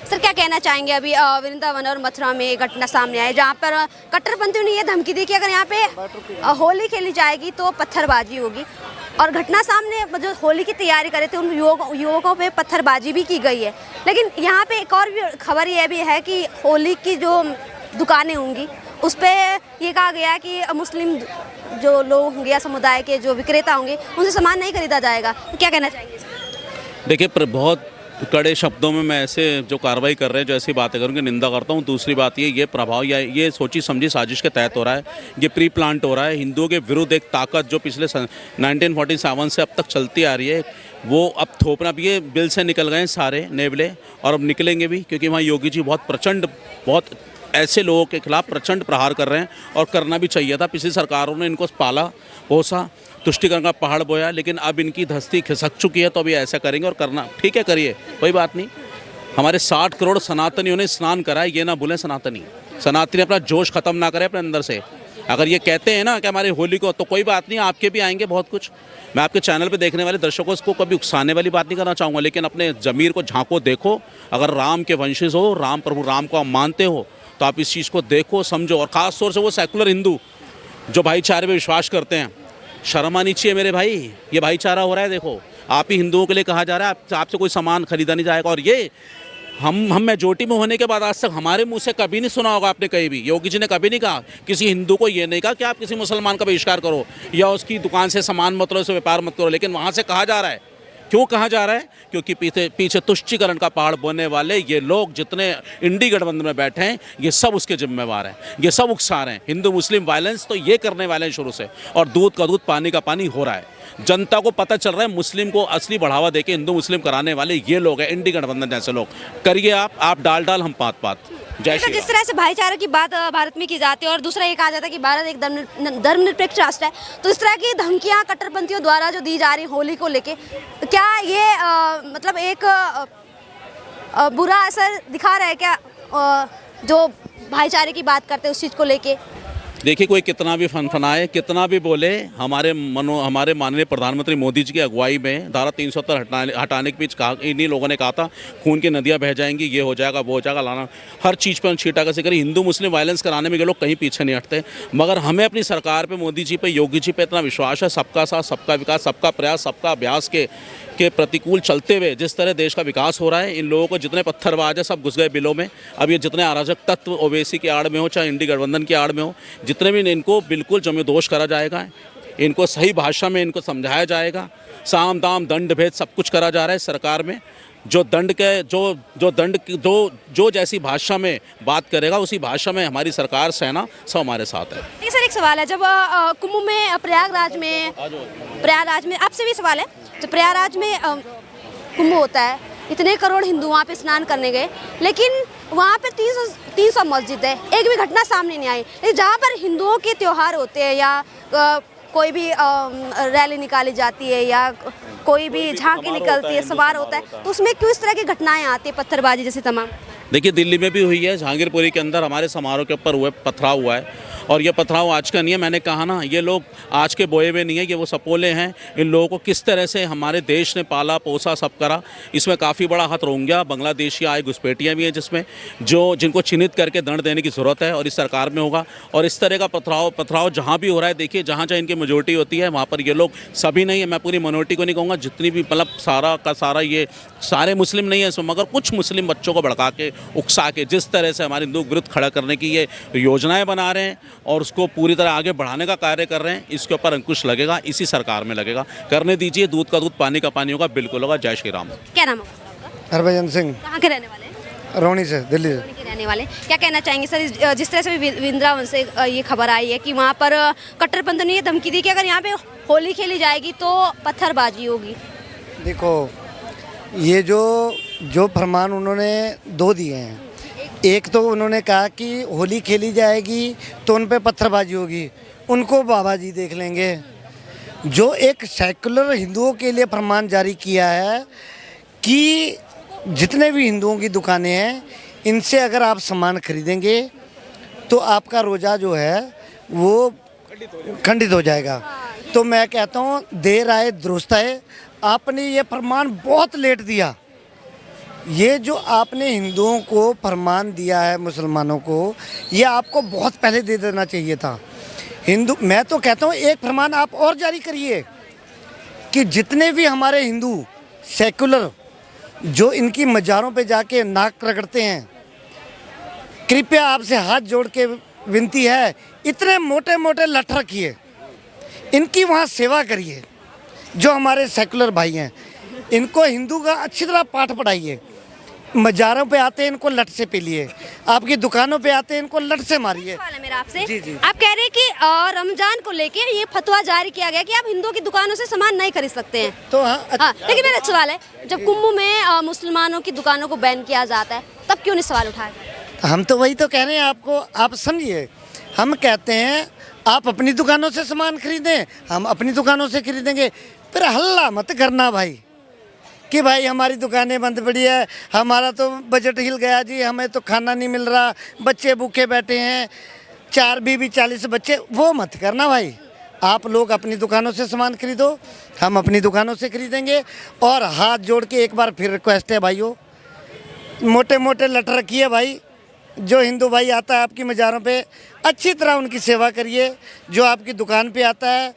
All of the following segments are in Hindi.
सर क्या कहना चाहेंगे, अभी वृंदावन और मथुरा में एक घटना सामने आई जहाँ पर कट्टरपंथियों ने ये धमकी दी कि अगर यहाँ पे होली खेली जाएगी तो पत्थरबाजी होगी, और घटना सामने जो होली की तैयारी कर रहे थे उन युवकों पे पत्थरबाजी भी की गई है। लेकिन यहाँ पे एक और भी खबर ये भी है कि होली की जो दुकानें होंगी उस पर ये कहा गया कि मुस्लिम जो लोग होंगे या समुदाय के जो विक्रेता होंगे उनसे सामान नहीं खरीदा जाएगा। तो क्या कहना चाहेंगे? देखिए, बहुत कड़े शब्दों में मैं ऐसे जो कार्रवाई कर रहे हैं, जो ऐसी बातें करूँगी, निंदा करता हूँ। दूसरी बात ये प्रभाव या ये सोची समझी साजिश के तहत हो रहा है, ये प्री प्लांट हो रहा है। हिंदुओं के विरुद्ध एक ताकत जो पिछले 1947 से अब तक चलती आ रही है, वो अब थोपना भी, ये बिल से निकल गए सारे नेवले, और अब निकलेंगे भी, क्योंकि वहाँ योगी जी बहुत ऐसे लोगों के खिलाफ प्रचंड प्रहार कर रहे हैं, और करना भी चाहिए था। पिछली सरकारों ने इनको पाला पोसा, तुष्टिकरण का पहाड़ बोया, लेकिन अब इनकी धस्ती खिसक चुकी है, तो अभी ऐसा करेंगे। और करना ठीक है, करिए, कोई बात नहीं। हमारे 60 करोड़ सनातनियों ने स्नान करा है, ये ना भूलें। सनातनी अपना जोश ख़त्म ना करें अपने अंदर से। अगर ये कहते हैं ना कि हमारी होली को, तो कोई बात नहीं, आपके भी आएंगे बहुत कुछ। मैं आपके चैनल पे देखने वाले दर्शकों को कभी उकसाने वाली बात नहीं करना चाहूँगा, लेकिन अपने ज़मीर को झांको, देखो। अगर राम के वंशज हो, प्रभु राम को आप मानते हो, तो आप इस चीज़ को देखो, समझो। और ख़ास तौर से वो सेकुलर हिंदू जो भाईचारे में विश्वास करते हैं, शर्म आनी चाहिए मेरे भाई। ये भाईचारा हो रहा है, देखो। आप ही हिंदुओं के लिए कहा जा रहा है, आपसे कोई सामान खरीदा नहीं जाएगा। और ये हम मेजोरिटी में होने के बाद आज तक हमारे मुंह से कभी नहीं सुना होगा आपने कहीं भी। योगी जी ने कभी नहीं कहा, किसी हिंदू को ये नहीं कहा कि आप किसी मुसलमान का बहिष्कार करो या उसकी दुकान से सामान मत लो, उससे व्यापार मत करो। लेकिन वहाँ से कहा जा रहा है। क्यों कहा जा रहा है? क्योंकि पीछे तुष्टीकरण का पहाड़ बोने वाले ये लोग जितने इंडी गठबंधन में बैठे हैं, ये सब उसके जिम्मेवार हैं, ये सब उकसा रहे हैं। हिंदू मुस्लिम वायलेंस तो ये करने वाले हैं शुरू से, और दूध का दूध पानी का पानी हो रहा है। जनता को पता चल रहा है, मुस्लिम को असली बढ़ावा देके हिंदू मुस्लिम कराने वाले ये लोग हैं, इंडी गठबंधन जैसे लोग। करिए आप डाल हम पात। जय श्री राम। जिस तरह से भाईचारे की बात भारत में की जाती है, और दूसरा ये कहा जाता है कि भारत एक धर्मनिरपेक्ष राष्ट्र है, तो इस तरह की धमकियां कट्टरपंथियों द्वारा जो दी जा रही होली को लेके, क्या ये मतलब एक बुरा असर दिखा रहा है क्या जो भाईचारे की बात करते हैं उस चीज़ को लेके? देखिए, कोई कितना भी फनफनाए, कितना भी बोले, हमारे माननीय प्रधानमंत्री मोदी जी की अगुवाई में धारा 370 हटाने के बीच कहा, इन्हीं लोगों ने कहा था खून की नदियां बह जाएंगी, ये हो जाएगा, वो हो जाएगा, लाना हर चीज़ पर छीटा का जिक्र। हिंदू मुस्लिम वायलेंस कराने में ये लोग कहीं पीछे नहीं हटते। मगर हमें अपनी सरकार पे, मोदी जी पे, योगी जी पे इतना विश्वास है, सबका साथ, सबका विकास, सबका प्रयास, सबका अभ्यास के प्रतिकूल चलते हुए जिस तरह देश का विकास हो रहा है, इन लोगों को जितने पत्थरबाज है सब घुस गए बिलों में। अब ये जितने अराजक तत्व ओवैसी की आड़ में हो, चाहे इंडी गठबंधन की आड़ में हो, जितने भी, इनको बिल्कुल जमींदोज करा जाएगा। इनको सही भाषा में इनको समझाया जाएगा। साम दाम दंड भेद सब कुछ करा जा रहा है सरकार में। जो दंड के जो जैसी भाषा में बात करेगा, उसी भाषा में हमारी सरकार, सेना सब हमारे साथ है। नहीं सर, एक सवाल है, जब कुंभ में प्रयागराज में आपसे भी सवाल है, जब प्रयागराज में कुंभ होता है, इतने करोड़ हिंदू वहाँ पे स्नान करने गए, लेकिन वहाँ पे 300 मस्जिद है, एक भी घटना सामने नहीं आई। लेकिन जहाँ पर हिंदुओं के त्यौहार होते हैं या कोई भी रैली निकाली जाती है या कोई भी झांकी निकलती है, सवार होता है, तो उसमें क्यों इस तरह की घटनाएं आती है, पत्थरबाजी जैसे तमाम? देखिए, दिल्ली में भी हुई है, जहांगीरपुरी के अंदर हमारे समारोह के ऊपर पथराव हुआ है। और ये पथराव आज का नहीं है, मैंने कहा ना, ये लोग आज के बोए हुए नहीं है, ये वो सपोले हैं। इन लोगों को किस तरह से हमारे देश ने पाला पोसा, सब करा, इसमें काफ़ी बड़ा हाथ रोहिंग्या बांग्लादेशी आए घुसपैठियाँ भी हैं, जिनको चिन्हित करके दंड देने की ज़रूरत है, और इस सरकार में होगा। और इस तरह का पथराव जहाँ भी हो रहा है, देखिए, जहाँ इनकी मेजोरिटी होती है वहाँ पर ये लोग, सभी नहीं है, मैं पूरी माइनॉरिटी को नहीं कहूँगा, जितनी भी, मतलब सारा का सारा, ये सारे मुस्लिम नहीं है इसमें, मगर कुछ मुस्लिम बच्चों को भड़का के, उकसा के, जिस तरह से हमारे हिंदू विरुद्ध खड़ा करने की ये योजनाएं बना रहे हैं और उसको पूरी तरह आगे बढ़ाने का कार्य कर रहे हैं, इसके ऊपर अंकुश लगेगा, इसी सरकार में लगेगा। करने दीजिए, दूध का दूध पानी का पानी होगा, बिल्कुल होगा। जय श्री राम। क्या नाम है? हरभजन सिंह। कहाँ के रहने वाले हैं? रोहनी से, दिल्ली से। रोहनी के रहने वाले। क्या कहना चाहेंगे सर, जिस तरह से वृंदावन से ये खबर आई है कि वहाँ पर कट्टरपंथियों ने ये धमकी दी कि अगर यहाँ पे होली खेली जाएगी तो पत्थरबाजी होगी? देखो, ये जो फरमान उन्होंने दो दिए हैं, एक तो उन्होंने कहा कि होली खेली जाएगी तो उन पे पत्थरबाजी होगी, उनको बाबा जी देख लेंगे। जो एक सेकुलर हिंदुओं के लिए फरमान जारी किया है कि जितने भी हिंदुओं की दुकानें हैं, इनसे अगर आप सामान खरीदेंगे तो आपका रोज़ा जो है वो खंडित हो जाएगा। तो मैं कहता हूँ, देर आए दुरुस्त आए। आपने ये फरमान बहुत लेट दिया, ये जो आपने हिंदुओं को फरमान दिया है मुसलमानों को, ये आपको बहुत पहले दे देना चाहिए था। मैं तो कहता हूँ एक फरमान आप और जारी करिए कि जितने भी हमारे हिंदू सेकुलर जो इनकी मज़ारों पे जाके नाक रगड़ते हैं, कृपया आपसे हाथ जोड़ के विनती है, इतने मोटे मोटे लठ रखिए, इनकी वहाँ सेवा करिए। जो हमारे सेकुलर भाई हैं, इनको हिंदू का अच्छी तरह पाठ पढ़ाइए। मज़ारों पे आते हैं इनको लठ से पीलिए, आपकी दुकानों पे आते हैं इनको लठ से मारिए। सवाल है मेरा आपसे। जी, जी। आप कह रहे हैं कि रमजान को लेके ये फतवा जारी किया गया कि आप हिंदुओं की दुकानों से सामान नहीं खरीद सकते हैं। तो हाँ, हाँ, लेकिन मेरा सवाल है, जब कुंभ में मुसलमानों की दुकानों को बैन किया जाता है, तब क्यों नहीं सवाल उठाया? हम तो वही तो कह रहे हैं आपको, आप समझिए। हम कहते हैं आप अपनी दुकानों से सामान खरीदें, हम अपनी दुकानों से खरीदेंगे। फिर हल्ला मत करना भाई कि भाई हमारी दुकानें बंद पड़ी है, हमारा तो बजट हिल गया जी, हमें तो खाना नहीं मिल रहा, बच्चे भूखे बैठे हैं, 4 बीवी 40 बच्चे, वो मत करना भाई। आप लोग अपनी दुकानों से सामान खरीदो, हम अपनी दुकानों से खरीदेंगे। और हाथ जोड़ के एक बार फिर रिक्वेस्ट है भाइयों, मोटे मोटे लठ रखिए भाई। जो हिंदू भाई आता है आपकी मज़ारों पे, अच्छी तरह उनकी सेवा करिए। जो आपकी दुकान पे आता है,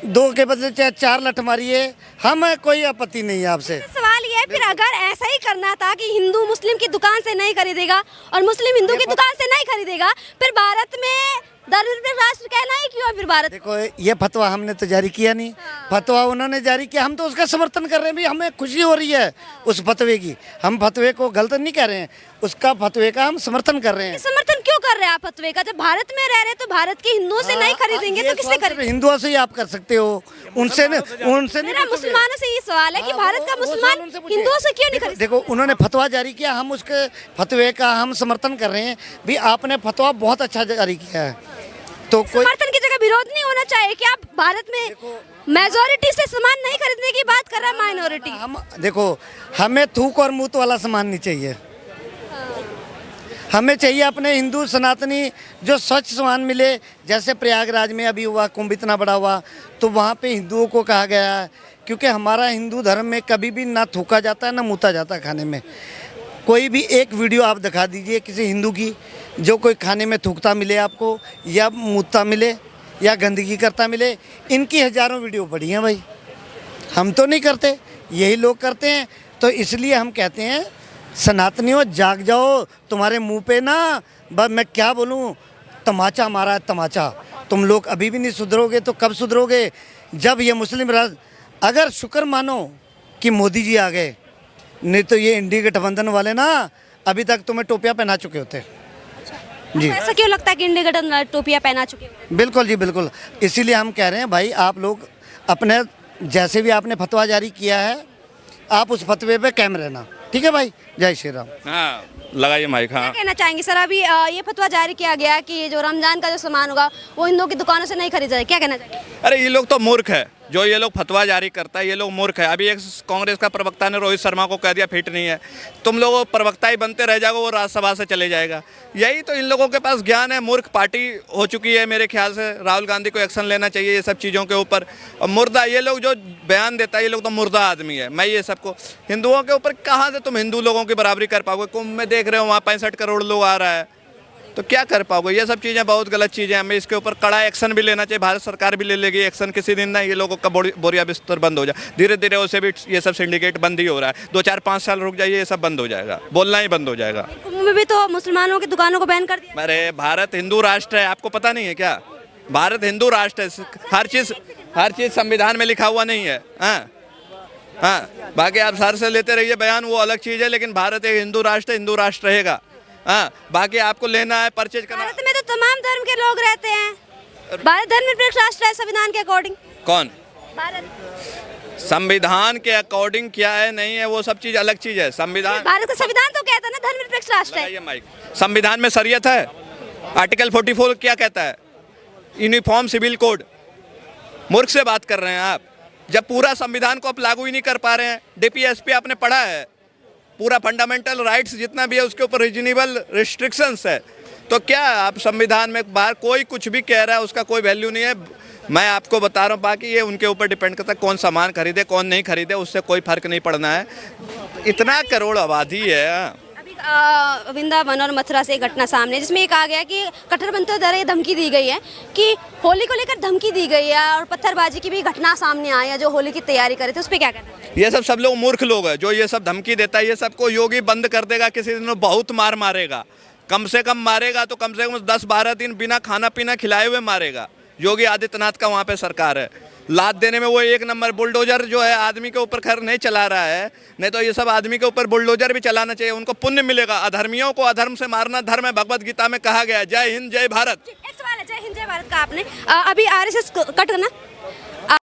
2 के बदले चाहे 4 लठ मारिए, हमें कोई आपत्ति नहीं है आपसे। सवाल ये है, फिर अगर ऐसा ही करना था कि हिंदू मुस्लिम की दुकान से नहीं खरीदेगा और मुस्लिम हिंदू की दुकान से नहीं खरीदेगा, फिर भारत में धर्मनिरपेक्ष राष्ट्र कहना ही क्यों है फिर भारत? देखो, ये फतवा हमने तो जारी किया नहीं, फतवा उन्होंने जारी किया, हम तो उसका समर्थन कर रहे हैं भी। हमें खुशी हो रही है उस फतवे की, हम फतवे को गलत नहीं कह रहे हैं, उसका फतवे का हम समर्थन कर रहे हैं। समर्थन क्यों कर रहे हैं आप फतवे का? जब भारत में रह रहे तो भारत के हिंदुओं से नहीं खरीदेंगे तो किससे खरीदेंगे? हिंदुओं से ही आप कर सकते हो, उनसे नहीं। मेरा मुसलमानों से ये सवाल है कि भारत का मुसलमान हिंदुओं से क्यों नहीं खरीद? देखो, उन्होंने फतवा जारी किया, हम उसके फतवे का हम समर्थन कर रहे हैं भी। आपने फतवा बहुत अच्छा जारी किया है, तो कोई समर्थन की जगह विरोध नहीं होना चाहिए कि आप भारत में मेजोरिटी से सामान नहीं खरीदने की बात कर रहा है माइनॉरिटी। हम देखो, हमें थूक और मूत वाला सामान नहीं चाहिए। हमें चाहिए अपने हिंदू सनातनी जो स्वच्छ सामान मिले। जैसे प्रयागराज में अभी हुआ कुंभ, इतना बड़ा हुआ, तो वहाँ पे हिंदुओं को कहा गया है, क्योंकि हमारा हिंदू धर्म में कभी भी ना थूका जाता है ना मूता जाता है खाने में। कोई भी एक वीडियो आप दिखा दीजिए किसी हिंदू की जो कोई खाने में थूकता मिले आपको, या मूतता मिले, या गंदगी करता मिले। इनकी हज़ारों वीडियो पड़ी हैं भाई, हम तो नहीं करते, यही लोग करते हैं। तो इसलिए हम कहते हैं सनातनियों जाग जाओ, तुम्हारे मुंह पे ना बस मैं क्या बोलूं, तमाचा मारा है तमाचा। तुम लोग अभी भी नहीं सुधरोगे तो कब सुधरोगे? जब ये मुस्लिम राज, अगर शुक्र मानो कि मोदी जी आ गए, नहीं तो ये इंडी गठबंधन वाले ना अभी तक तुम्हें टोपियाँ पहना चुके होते जी। ऐसा क्यों लगता है कि इंडिया गठबंधन टोपियां पहना चुके हैं? बिल्कुल जी, बिल्कुल। इसीलिए हम कह रहे हैं भाई, आप लोग अपने जैसे भी आपने फतवा जारी किया है, आप उस फतवे पे कायम रहना। ठीक है भाई, जय श्री राम। हाँ, लगाइए माइक। हाँ, क्या कहना चाहेंगे सर? अभी ये फतवा जारी किया गया कि जो रमजान का जो सामान होगा वो हिंदुओं की दुकानों से नहीं खरीदा जाए, क्या कहना चाहेंगे? अरे ये लोग तो मूर्ख है, जो ये लोग फतवा जारी करता है, ये लोग मूर्ख है। अभी एक कांग्रेस का प्रवक्ता ने रोहित शर्मा को कह दिया फिट नहीं है। तुम लोग प्रवक्ता ही बनते रह जाओगे, वो राज्यसभा से चले जाएगा। यही तो इन लोगों के पास ज्ञान है। मूर्ख पार्टी हो चुकी है मेरे ख्याल से। राहुल गांधी को एक्शन लेना चाहिए ये सब चीज़ों के ऊपर। और मुर्दा ये लोग जो बयान देता है, ये लोग तो मुर्दा आदमी है। मैं ये सबको हिंदुओं के ऊपर कहाँ से तुम हिंदू लोगों की बराबरी कर पाओगे? कुंभ में देख रहे हो वहाँ 65 करोड़ लोग आ रहा है, तो क्या कर पाओगे? ये सब चीज़ें बहुत गलत चीज़ें हैं। हमें इसके ऊपर कड़ा एक्शन भी लेना चाहिए। भारत सरकार भी ले लेगी एक्शन किसी दिन ना। ये लोगों का बोरिया बिस्तर बंद हो जाए, धीरे धीरे उसे भी ये सब सिंडिकेट बंद ही हो रहा है। 2 4 5 साल रुक जाइए, ये सब बंद हो जाएगा, बोलना ही बंद हो जाएगा। कुंभ में भी तो मुसलमानों की दुकानों को बैन कर दिया। अरे भारत हिंदू राष्ट्र है, आपको पता नहीं है क्या? भारत हिंदू राष्ट्र है। हर चीज़ संविधान में लिखा हुआ नहीं है। हाँ, बाकी आप सर से लेते रहिए बयान, वो अलग चीज़ है, लेकिन भारत एक हिंदू राष्ट्र है, हिंदू राष्ट्र रहेगा। हाँ, बाकी आपको लेना है, परचेज करना। भारत में तो तमाम धर्म के लोग रहते हैं। भारत धर्मनिरपेक्ष राष्ट्र है संविधान के अकॉर्डिंग। कौन? भारत संविधान के अकॉर्डिंग क्या है नहीं है, वो सब चीज़ अलग चीज़ है। संविधान, भारत का संविधान तो कहता है ना धर्मनिरपेक्ष राष्ट्र है। लगाइए माइक। संविधान में शरीयत है। आर्टिकल 44 क्या कहता है? Uniform civil code. मूर्ख से बात कर रहे हैं आप, जब पूरा संविधान को आप लागू ही नहीं कर पा रहे हैं। डीपीएसपी आपने पढ़ा है, पूरा फंडामेंटल राइट्स जितना भी है उसके ऊपर रीजनेबल रिस्ट्रिक्शंस है। तो क्या आप संविधान में बाहर कोई कुछ भी कह रहा है, उसका कोई वैल्यू नहीं है। मैं आपको बता रहा हूँ, बाकी ये उनके ऊपर डिपेंड करता है कौन सामान खरीदे कौन नहीं खरीदे, उससे कोई फर्क नहीं पड़ना है। इतना करोड़ आबादी है। अभी वृंदावन और मथुरा से एक घटना सामने है, जिसमें ये कहा गया कि कट्टरपंथियों द्वारा ये धमकी दी गई है कि होली को लेकर धमकी दी गई है और पत्थरबाजी की भी घटना सामने आई है, जो होली की तैयारी करे थे, उस पर क्या कहना है? ये सब लोग मूर्ख लोग हैं जो ये सब धमकी देता है। ये सबको योगी बंद कर देगा, किसी दिन बहुत मार मारेगा, कम से कम मारेगा तो कम से कम 10-12 दिन बिना खाना पीना खिलाए हुए मारेगा। योगी आदित्यनाथ का वहाँ पे सरकार है। लात देने में वो एक नंबर। बुलडोजर जो है आदमी के ऊपर खैर नहीं चला रहा है, नहीं तो ये सब आदमी के ऊपर बुलडोजर भी चलाना चाहिए, उनको पुण्य मिलेगा। अधर्मियों को अधर्म से मारना धर्म है, भगवत गीता में कहा गया है। जय हिंद जय भारत। एक सवाल है, जय हिंद जय भारत का आपने अभी आरएसएस कट करना